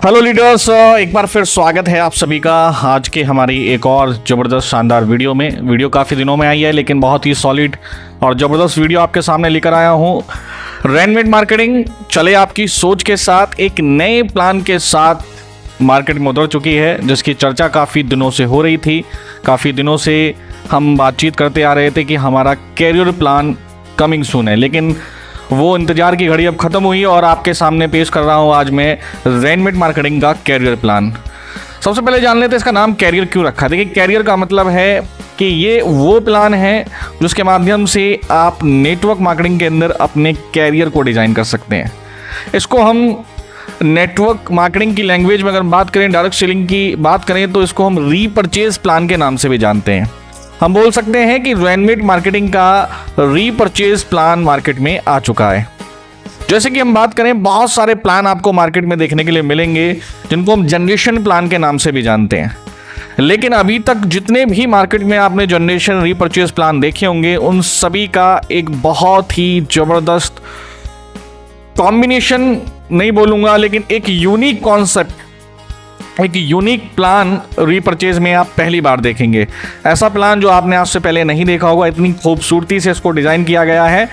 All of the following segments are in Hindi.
हेलो लीडर्स, एक बार फिर स्वागत है आप सभी का आज के हमारी एक और ज़बरदस्त शानदार वीडियो में। वीडियो काफ़ी दिनों में आई है लेकिन बहुत ही सॉलिड और ज़बरदस्त वीडियो आपके सामने लेकर आया हूँ। रेनमेड मार्केटिंग चले आपकी सोच के साथ एक नए प्लान के साथ मार्केट में उतर चुकी है, जिसकी चर्चा काफ़ी दिनों से हो रही थी। काफ़ी दिनों से हम बातचीत करते आ रहे थे कि हमारा कैरियर प्लान कमिंग सून है, लेकिन वो इंतजार की घड़ी अब ख़त्म हुई और आपके सामने पेश कर रहा हूँ आज मैं रेनमेड मार्केटिंग का कैरियर प्लान। सबसे पहले जान लेते हैं इसका नाम कैरियर क्यों रखा। देखिए, कैरियर का मतलब है कि ये वो प्लान है जिसके माध्यम से आप नेटवर्क मार्केटिंग के अंदर अपने कैरियर को डिज़ाइन कर सकते हैं। इसको हम नेटवर्क मार्केटिंग की लैंग्वेज में अगर बात करें, डायरेक्ट सेलिंग की बात करें, तो इसको हम रीपर्चेज प्लान के नाम से भी जानते हैं। हम बोल सकते हैं कि रेनमेड मार्केटिंग का रीपर्चेज प्लान मार्केट में आ चुका है। जैसे कि हम बात करें, बहुत सारे प्लान आपको मार्केट में देखने के लिए मिलेंगे जिनको हम जनरेशन प्लान के नाम से भी जानते हैं, लेकिन अभी तक जितने भी मार्केट में आपने जनरेशन रीपर्चेज प्लान देखे होंगे उन सभी का एक बहुत ही ज़बरदस्त कॉम्बिनेशन नहीं बोलूँगा, लेकिन एक यूनिक कॉन्सेप्ट, एक यूनिक प्लान रीपर्चेज में आप पहली बार देखेंगे। ऐसा प्लान जो आपने आज से पहले नहीं देखा होगा, इतनी खूबसूरती से इसको डिज़ाइन किया गया है।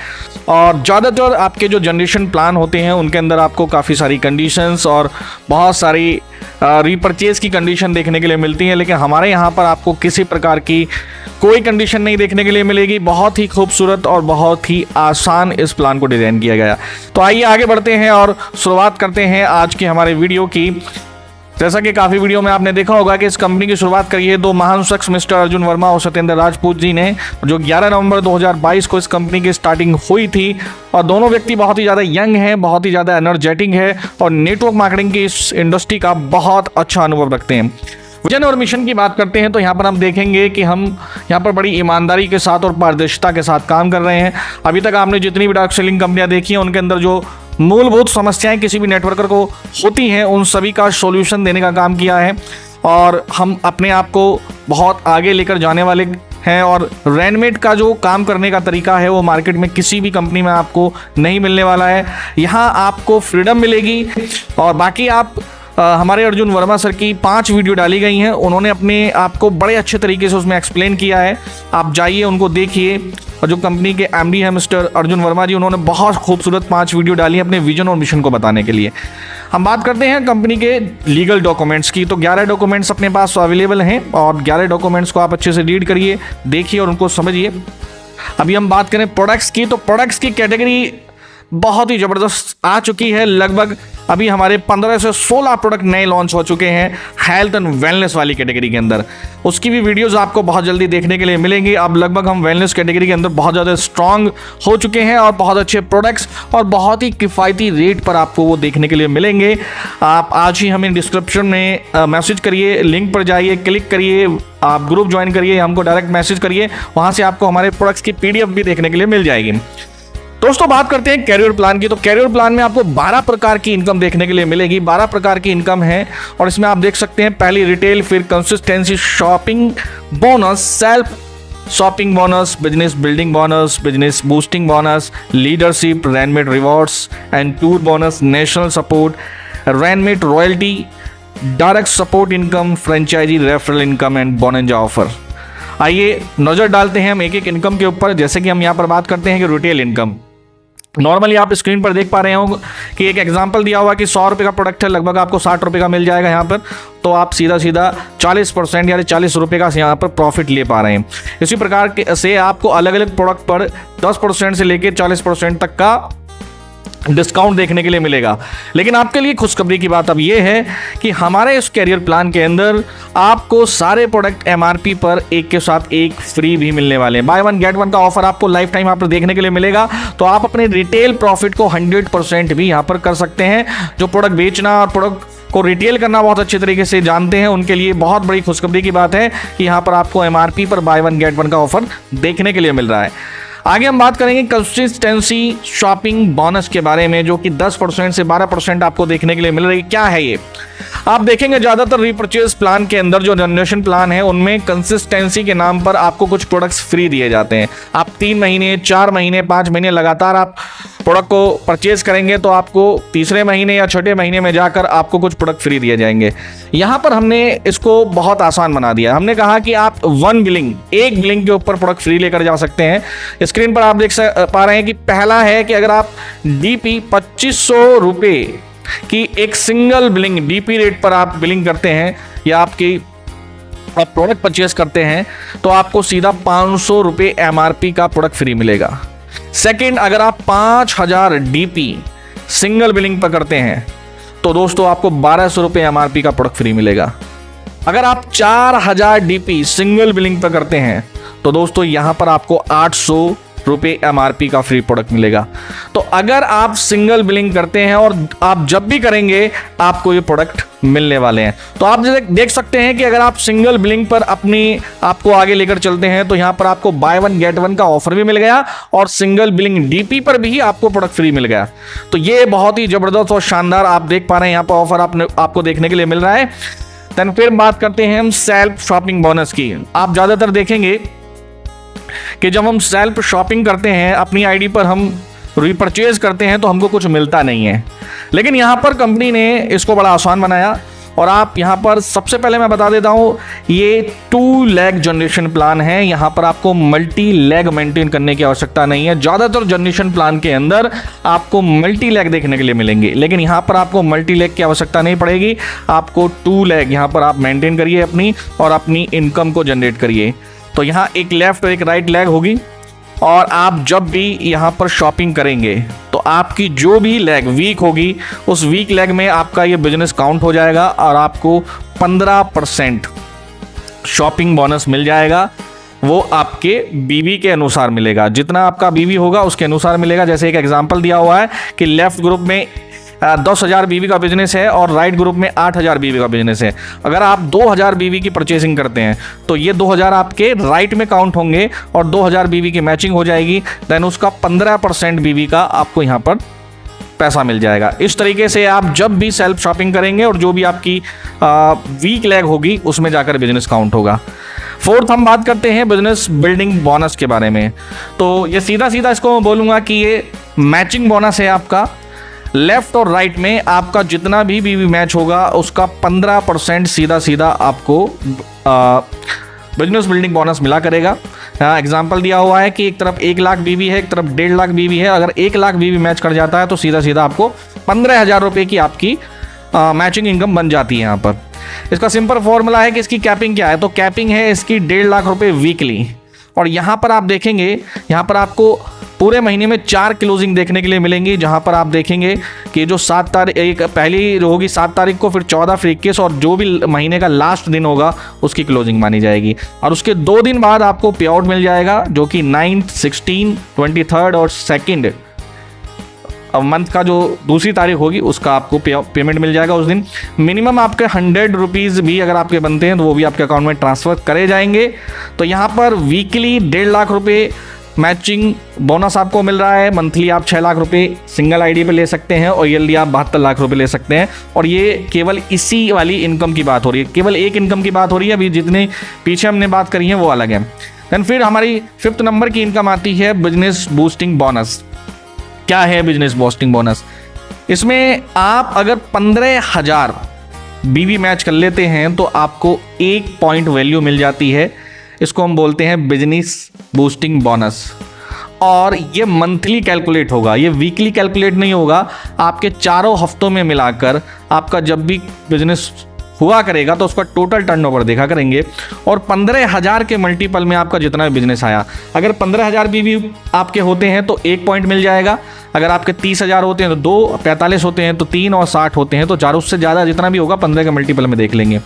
और ज़्यादातर आपके जो जनरेशन प्लान होते हैं उनके अंदर आपको काफ़ी सारी कंडीशंस और बहुत सारी रीपर्चेज की कंडीशन देखने के लिए मिलती हैं, लेकिन हमारे यहाँ पर आपको किसी प्रकार की कोई कंडीशन नहीं देखने के लिए मिलेगी। बहुत ही खूबसूरत और बहुत ही आसान इस प्लान को डिज़ाइन किया गया। तो आइए आगे बढ़ते हैं और शुरुआत करते हैं आज की हमारे वीडियो की। जैसा कि काफ़ी वीडियो में आपने देखा होगा कि इस कंपनी की शुरुआत करी है दो महान शख्स मिस्टर अर्जुन वर्मा और सत्येंद्र राजपूत जी ने, जो 11 नवंबर 2022 को इस कंपनी की स्टार्टिंग हुई थी। और दोनों व्यक्ति बहुत ही ज़्यादा यंग हैं, बहुत ही ज़्यादा एनर्जेटिक है और नेटवर्क मार्केटिंग की इस इंडस्ट्री का बहुत अच्छा अनुभव रखते हैं। विजन और मिशन की बात करते हैं तो यहाँ पर हम देखेंगे कि हम यहाँ पर बड़ी ईमानदारी के साथ और पारदर्शिता के साथ काम कर रहे हैं। अभी तक आपने जितनी भी डायरेक्ट सेलिंग कंपनियाँ देखी हैं उनके अंदर जो मूलभूत समस्याएं किसी भी नेटवर्कर को होती हैं उन सभी का सॉल्यूशन देने का काम किया है और हम अपने आप को बहुत आगे लेकर जाने वाले हैं। और रेनमेड का जो काम करने का तरीका है वो मार्केट में किसी भी कंपनी में आपको नहीं मिलने वाला है। यहाँ आपको फ्रीडम मिलेगी। और बाकी आप हमारे अर्जुन वर्मा सर की 5 वीडियो डाली गई हैं, उन्होंने अपने आप को बड़े अच्छे तरीके से उसमें एक्सप्लेन किया है। आप जाइए उनको देखिए। और जो कंपनी के एमडी हैं मिस्टर अर्जुन वर्मा जी, उन्होंने बहुत खूबसूरत 5 वीडियो डाली है अपने विजन और मिशन को बताने के लिए। हम बात करते हैं कंपनी के लीगल डॉक्यूमेंट्स की। तो 11 डॉक्यूमेंट्स अपने पास अवेलेबल हैं और 11 डॉक्यूमेंट्स को आप अच्छे से रीड करिए, देखिए और उनको समझिए। अभी हम बात करें प्रोडक्ट्स की, तो प्रोडक्ट्स की कैटेगरी बहुत ही ज़बरदस्त आ चुकी है। लगभग अभी हमारे 15 से 16 प्रोडक्ट नए लॉन्च हो चुके हैं हेल्थ एंड वेलनेस वाली कैटेगरी के अंदर। उसकी भी वीडियोस आपको बहुत जल्दी देखने के लिए मिलेंगी। अब लगभग हम वेलनेस कैटेगरी के अंदर बहुत ज़्यादा स्ट्रांग हो चुके हैं और बहुत अच्छे प्रोडक्ट्स और बहुत ही किफ़ायती रेट पर आपको वो देखने के लिए मिलेंगे। आप आज ही हमें डिस्क्रिप्शन में मैसेज करिए, लिंक पर जाइए, क्लिक करिए, आप ग्रुप ज्वाइन करिए, हमको डायरेक्ट मैसेज करिए, वहाँ से आपको हमारे प्रोडक्ट्स की PDF भी देखने के लिए मिल जाएगी। दोस्तों, बात करते हैं कैरियर प्लान की। तो कैरियर प्लान में आपको 12 प्रकार की इनकम देखने के लिए मिलेगी। 12 प्रकार की इनकम है और इसमें आप देख सकते हैं पहली रिटेल, फिर consistency shopping bonus, self shopping bonus, business building bonus, business boosting bonus, leadership, रेनमेड rewards and tour bonus, national support, रेनमेड royalty, direct support income, franchise, referral income and bonanza offer. आइए नज़र डालते हैं हम एक एक इनकम के ऊपर। जैसे कि हम यहाँ पर बात करते हैं कि रिटेल इनकम, नॉर्मली आप स्क्रीन पर देख पा रहे हो कि एक एग्जांपल दिया हुआ कि 100 रुपये का प्रोडक्ट है, लगभग आपको 60 रुपये का मिल जाएगा यहाँ पर। तो आप सीधा 40% यानी 40 रुपये का यहाँ पर प्रॉफिट ले पा रहे हैं। इसी प्रकार से आपको अलग अलग प्रोडक्ट पर 10% से लेकर 40% तक का डिस्काउंट देखने के लिए मिलेगा। लेकिन आपके लिए खुशखबरी की बात अब यह है कि हमारे इस कैरियर प्लान के अंदर आपको सारे प्रोडक्ट MRP पर एक के साथ एक फ्री भी मिलने वाले हैं। बाय 1 गेट 1 का ऑफर आपको लाइफ टाइम यहाँ पर देखने के लिए मिलेगा। तो आप अपने रिटेल प्रॉफिट को 100% भी यहाँ पर कर सकते हैं। जो प्रोडक्ट बेचना और प्रोडक्ट को रिटेल करना बहुत अच्छे तरीके से जानते हैं उनके लिए बहुत बड़ी खुशखबरी की बात है कि यहाँ पर आपको MRP पर बाय 1 गेट 1 का ऑफर देखने के लिए मिल रहा है। आगे हम बात करेंगे कंसिस्टेंसी शॉपिंग बोनस के बारे में, जो कि 10% से 12% आपको देखने के लिए मिल रही है। क्या है ये? आप देखेंगे ज़्यादातर रीपर्चेज प्लान के अंदर जो जनरेशन प्लान है उनमें कंसिस्टेंसी के नाम पर आपको कुछ प्रोडक्ट्स फ्री दिए जाते हैं। आप 3 महीने, 4 महीने, 5 महीने लगातार आप प्रोडक्ट को परचेज करेंगे तो आपको तीसरे महीने या छठे महीने में जाकर आपको कुछ प्रोडक्ट फ्री दिए जाएंगे। यहाँ पर हमने इसको बहुत आसान बना दिया। हमने कहा कि आप एक बिलिंग के ऊपर प्रोडक्ट फ्री लेकर जा सकते हैं। स्क्रीन पर आप देख पा रहे हैं कि पहला है कि अगर आप डीपी 2500 रुपये की एक सिंगल बिलिंग डीपी रेट पर आप बिलिंग करते हैं या आप प्रोडक्ट परचेज करते हैं तो आपको सीधा 500 रुपये MRP का प्रोडक्ट फ्री मिलेगा। सेकंड, अगर आप 5000 डीपी सिंगल बिलिंग पर करते हैं तो दोस्तों आपको 1200 रुपये MRP का प्रोडक्ट फ्री मिलेगा। अगर आप 4000 डीपी सिंगल बिलिंग पर करते हैं तो दोस्तों यहां पर आपको 800 रुपये MRP का फ्री प्रोडक्ट मिलेगा। तो अगर आप सिंगल बिलिंग करते हैं और आप जब भी करेंगे आपको ये प्रोडक्ट मिलने वाले हैं। तो आप देख सकते हैं कि अगर आप सिंगल बिलिंग पर आपको आगे लेकर चलते हैं तो यहाँ पर आपको बाय वन गेट वन का ऑफर भी मिल गया और सिंगल बिलिंग डीपी पर भी आपको प्रोडक्ट फ्री मिल गया। तो ये बहुत ही जबरदस्त और शानदार आप देख पा रहे हैं यहाँ पर ऑफर आपको देखने के लिए मिल रहा है। देन फिर बात करते हैं हम सेल्फ शॉपिंग बोनस की। आप ज्यादातर देखेंगे कि जब हम सेल्फ शॉपिंग करते हैं, अपनी आईडी पर हम रीपरचेज करते हैं तो हमको कुछ मिलता नहीं है, लेकिन यहाँ पर कंपनी ने इसको बड़ा आसान बनाया। और आप यहाँ पर सबसे पहले मैं बता देता हूँ, ये 2 लेग जनरेशन प्लान है। यहाँ पर आपको मल्टी लेग मेंटेन करने की आवश्यकता नहीं है। ज़्यादातर जनरेशन प्लान के अंदर आपको मल्टी लेग देखने के लिए मिलेंगे, लेकिन यहाँ पर आपको मल्टी लेग की आवश्यकता नहीं पड़ेगी। आपको 2 लेग यहाँ पर आप मेंटेन करिए अपनी और अपनी इनकम को जनरेट करिए। तो यहाँ एक लेफ्ट और एक राइट लेग होगी और आप जब भी यहाँ पर शॉपिंग करेंगे तो आपकी जो भी लेग वीक होगी उस वीक लेग में आपका ये बिजनेस काउंट हो जाएगा और आपको 15% शॉपिंग बोनस मिल जाएगा। वो आपके बीवी के अनुसार मिलेगा, जितना आपका बीवी होगा उसके अनुसार मिलेगा। जैसे एक एग्जांपल दिया हुआ है कि लेफ्ट ग्रुप में 10,000 बीवी का बिजनेस है और राइट ग्रुप में 8,000 बीवी का बिजनेस है। अगर आप 2,000 बीवी की परचेसिंग करते हैं तो ये 2,000 आपके राइट में काउंट होंगे और 2,000 बीवी की मैचिंग हो जाएगी। देन उसका 15% बीवी का आपको यहाँ पर पैसा मिल जाएगा। इस तरीके से आप जब भी सेल्फ शॉपिंग करेंगे और जो भी आपकी वीक लेग होगी उसमें जाकर बिजनेस काउंट होगा। फोर्थ, हम बात करते हैं बिजनेस बिल्डिंग बोनस के बारे में। तो ये सीधा सीधा इसको मैं बोलूँगा कि ये मैचिंग बोनस है आपका। लेफ्ट और राइट में आपका जितना भी बीवी मैच होगा उसका 15% सीधा सीधा आपको बिजनेस बिल्डिंग बोनस मिला करेगा। एग्जाम्पल दिया हुआ है कि एक तरफ 1 लाख बीवी है, एक तरफ 1.5 लाख बीवी है। अगर 1 लाख बीवी मैच कर जाता है तो सीधा सीधा आपको 15,000 रुपये की आपकी मैचिंग इनकम बन जाती है। यहाँ पर इसका सिंपल फॉर्मूला है कि इसकी कैपिंग क्या है, तो कैपिंग है इसकी 1.5 लाख रुपये वीकली। और यहाँ पर आप देखेंगे, यहाँ पर आपको पूरे महीने में 4 क्लोजिंग देखने के लिए मिलेंगी, जहां पर आप देखेंगे कि जो 7 तारीख पहली होगी 7 तारीख को, फिर 14, फिर 21 और जो भी महीने का लास्ट दिन होगा उसकी क्लोजिंग मानी जाएगी। और उसके 2 दिन बाद आपको पे आउट मिल जाएगा जो कि 9th, 16, 23rd और 2nd मंथ का जो दूसरी तारीख होगी उसका आपको पेमेंट मिल जाएगा उस दिन। मिनिमम आपके 100 रुपीज़ भी अगर आपके बनते हैं तो वो भी आपके अकाउंट में ट्रांसफ़र करे जाएंगे। तो यहाँ पर वीकली 1.5 लाख रुपये मैचिंग बोनस आपको मिल रहा है। मंथली आप 6 लाख रुपए सिंगल आईडी पे ले सकते हैं और ईयरली आप 72 लाख रुपए ले सकते हैं। और ये केवल इसी वाली इनकम की बात हो रही है, केवल एक इनकम की बात हो रही है। अभी जितने पीछे हमने बात करी है वो अलग है। देन फिर हमारी 5th नंबर की इनकम आती है बिजनेस बूस्टिंग बोनस। क्या है बिजनेस बूस्टिंग बोनस? इसमें आप अगर 15,000 बीवी मैच कर लेते हैं तो आपको 1 पॉइंट वैल्यू मिल जाती है। इसको हम बोलते हैं बिजनेस बूस्टिंग बोनस। और ये मंथली कैलकुलेट होगा, ये वीकली कैलकुलेट नहीं होगा। आपके 4 हफ्तों में मिलाकर आपका जब भी बिजनेस हुआ करेगा तो उसका टोटल टर्नओवर देखा करेंगे और 15,000 के मल्टीपल में आपका जितना बिजनेस आया, अगर 15,000 बीवी आपके होते हैं तो 1 पॉइंट मिल जाएगा। अगर आपके 30,000 होते हैं तो 2, 45 होते हैं तो 3 और 60 होते हैं तो 4, उससे ज़्यादा जितना भी होगा 15 के मल्टीपल में देख लेंगे।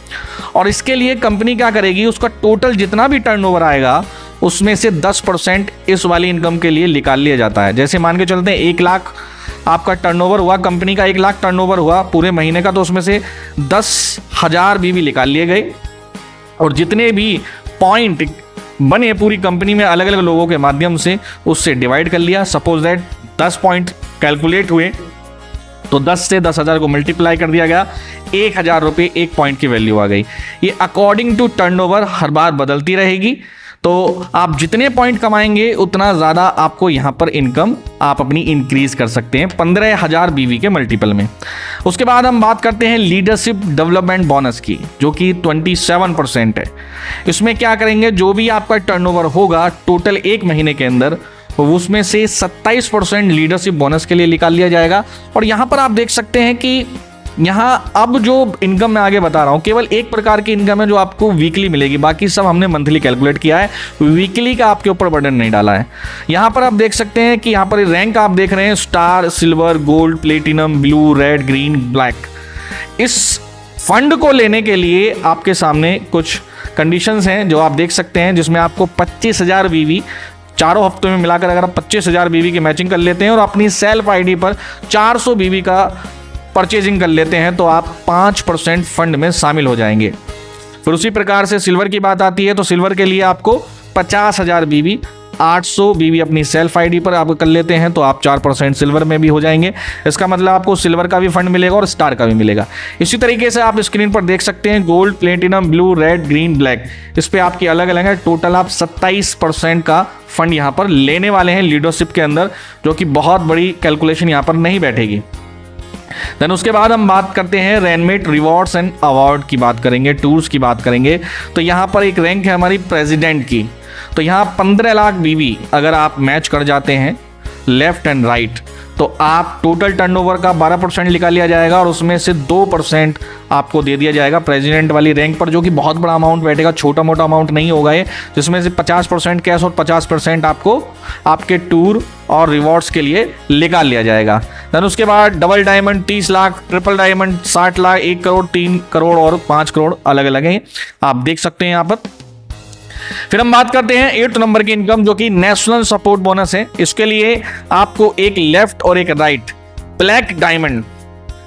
और इसके लिए कंपनी क्या करेगी, उसका टोटल जितना भी टर्नओवर आएगा उसमें से 10% इस वाली इनकम के लिए निकाल लिया जाता है। जैसे मान के चलते हैं 1 लाख आपका टर्नओवर हुआ, कंपनी का 1 लाख टर्नओवर हुआ पूरे महीने का, तो उसमें से 10,000 बीवी निकाल लिए गए और जितने भी पॉइंट बने पूरी कंपनी में अलग अलग लोगों के माध्यम से उससे डिवाइड कर लिया। सपोज दैट 10 पॉइंट कैलकुलेट हुए तो 10 से 10,000 को मल्टीप्लाई कर दिया गया, 1,000 रुपये 1 पॉइंट की वैल्यू आ गई। ये अकॉर्डिंग टू टर्नओवर हर बार बदलती रहेगी। तो आप जितने पॉइंट कमाएंगे उतना ज़्यादा आपको यहाँ पर इनकम आप अपनी इंक्रीज कर सकते हैं 15,000 बीवी के मल्टीपल में। उसके बाद हम बात करते हैं लीडरशिप डेवलपमेंट बोनस की, जो कि 27% है। इसमें क्या करेंगे, जो भी आपका टर्नओवर होगा टोटल एक महीने के अंदर, उसमें से 27% लीडरशिप बोनस के लिए निकाल लिया जाएगा। और यहाँ पर आप देख सकते हैं कि यहाँ अब जो इनकम मैं आगे बता रहा हूँ केवल एक प्रकार की इनकम है जो आपको वीकली मिलेगी, बाकी सब हमने मंथली कैलकुलेट किया है, वीकली का आपके ऊपर बर्डन नहीं डाला है। यहाँ पर आप देख सकते हैं कि यहाँ पर रैंक आप देख रहे हैं star, silver, gold, platinum, blue, red, green, black. इस फंड को लेने के लिए आपके सामने कुछ कंडीशंस हैं जो आप देख सकते हैं, जिसमें आपको 25,000 बीवी चारों हफ्तों में मिलाकर अगर आप 25,000 बीवी की मैचिंग कर लेते हैं और अपनी सेल्फ आईडी पर 400 बीवी का परचेजिंग कर लेते हैं तो आप 5% फंड में शामिल हो जाएंगे। फिर उसी प्रकार से सिल्वर की बात आती है तो सिल्वर के लिए आपको 50,000 बीवी, 800 बीवी अपनी सेल्फ आईडी पर आप कर लेते हैं तो आप 4% सिल्वर में भी हो जाएंगे। इसका मतलब आपको सिल्वर का भी फंड मिलेगा और स्टार का भी मिलेगा। इसी तरीके से आप स्क्रीन पर देख सकते हैं gold, platinum, blue, red, green, black, इस पर आपकी अलग अलग है। टोटल आप 27% का फंड यहाँ पर लेने वाले हैं लीडरशिप के अंदर, जो कि बहुत बड़ी कैलकुलेशन यहाँ पर नहीं बैठेगी। देन उसके बाद हम बात करते हैं रैनमेट रिवॉर्ड्स एंड अवार्ड की बात करेंगे, टूर्स की बात करेंगे। तो यहाँ पर एक रैंक है हमारी प्रेसिडेंट की, तो यहाँ 15 लाख बीवी अगर आप मैच कर जाते हैं लेफ्ट एंड राइट तो आप टोटल टर्नओवर का 12% निकाल लिया जाएगा और उसमें से 2% आपको दे दिया जाएगा प्रेसिडेंट वाली रैंक पर, जो कि बहुत बड़ा अमाउंट बैठेगा, छोटा मोटा अमाउंट नहीं होगा ये, जिसमें से 50% कैश और 50% आपको आपके टूर और रिवॉर्ड्स के लिए निकाल लिया जाएगा। देन उसके बाद double diamond 30 lakh, triple diamond 60 lakh, 1 crore, 3 crore और 5 करोड़ अलग अलग हैं, आप देख सकते हैं यहाँ पर। फिर हम बात करते हैं 8 नंबर की इनकम, जो कि नेशनल सपोर्ट बोनस है। इसके लिए आपको एक लेफ्ट और एक राइट ब्लैक डायमंड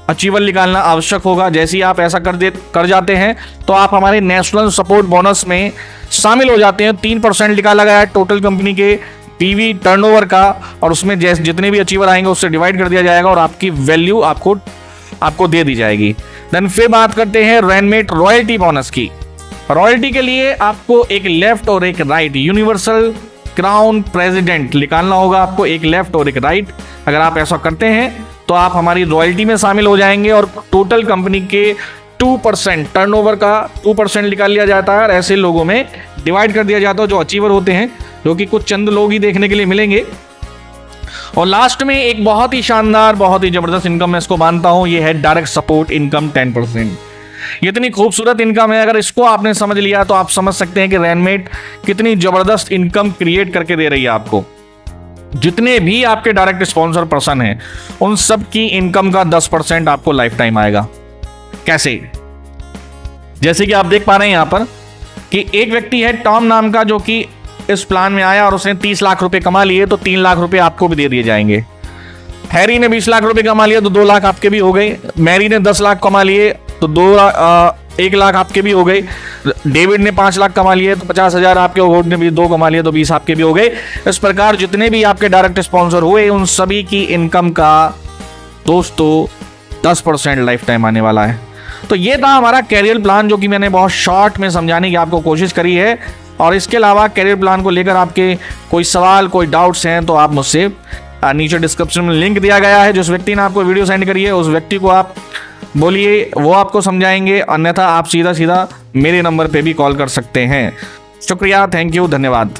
अचीवर निकालना आवश्यक होगा। जैसे ही आप ऐसा कर जाते हैं तो आप हमारे नेशनल सपोर्ट बोनस में शामिल हो जाते हैं। 3% निकाला गया है टोटल कंपनी के पीवी टर्नओवर का, और उसमें जितने भी अचीवर आएंगे उससे डिवाइड कर दिया जाएगा और आपकी वैल्यू आपको दे दी जाएगी। देन फिर बात करते हैं रैनमेट रॉयल्टी बोनस की। रॉयल्टी के लिए आपको एक लेफ्ट और एक राइट यूनिवर्सल क्राउन प्रेसिडेंट निकालना होगा, आपको एक लेफ्ट और एक राइट। अगर आप ऐसा करते हैं तो आप हमारी रॉयल्टी में शामिल हो जाएंगे और टोटल कंपनी के 2% टर्नओवर का 2% निकाल लिया जाता है और ऐसे लोगों में डिवाइड कर दिया जाता है जो अचीवर होते हैं, जो कि कुछ चंद लोग ही देखने के लिए मिलेंगे। और लास्ट में एक बहुत ही शानदार, बहुत ही जबरदस्त इनकम मैं इसको मानता हूं, ये है डायरेक्ट सपोर्ट इनकम 10%। ये इतनी खूबसूरत इनकम है, अगर इसको आपने समझ लिया तो आप समझ सकते हैं कि रैनमेट कितनी जबरदस्त इनकम क्रिएट करके दे रही है आपको। जितने भी आपके डायरेक्ट स्पॉन्सर पर्सन हैं उन सब की इनकम का 10% आपको लाइफ टाइम आएगा। कैसे? जैसे कि आप देख पा रहे हैं यहाँ पर कि एक व्यक्ति है टॉम नाम का, जो कि इस प्लान में आया और उसने 30 लाख रुपए कमा लिए तो 3 लाख रुपए आपको भी दे दिए जाएंगे। हैरी ने 20 लाख रुपए कमा लिया तो 2 लाख आपके भी हो गए। मैरी ने 10 लाख कमा लिए तो 1 लाख आपके भी हो गए। डेविड ने 5 लाख कमा लिए तो 50,000 आपके, होड ने भी 2 कमा लिए तो 20 आपके भी हो गए। इस प्रकार जितने भी आपके डायरेक्ट स्पॉन्सर हुए उन सभी की इनकम का दोस्तों 10% लाइफ टाइम आने वाला है। तो ये था हमारा कैरियर प्लान, जो कि मैंने बहुत शॉर्ट में समझाने की आपको कोशिश करी है। और इसके अलावा कैरियर प्लान को लेकर आपके कोई सवाल, कोई डाउट्स हैं तो आप मुझसे नीचे डिस्क्रिप्शन में लिंक दिया गया है, जिस व्यक्ति ने आपको वीडियो सेंड करी है उस व्यक्ति को आप बोलिए, वो आपको समझाएंगे। अन्यथा आप सीधा सीधा मेरे नंबर पे भी कॉल कर सकते हैं। शुक्रिया, थैंक यू, धन्यवाद।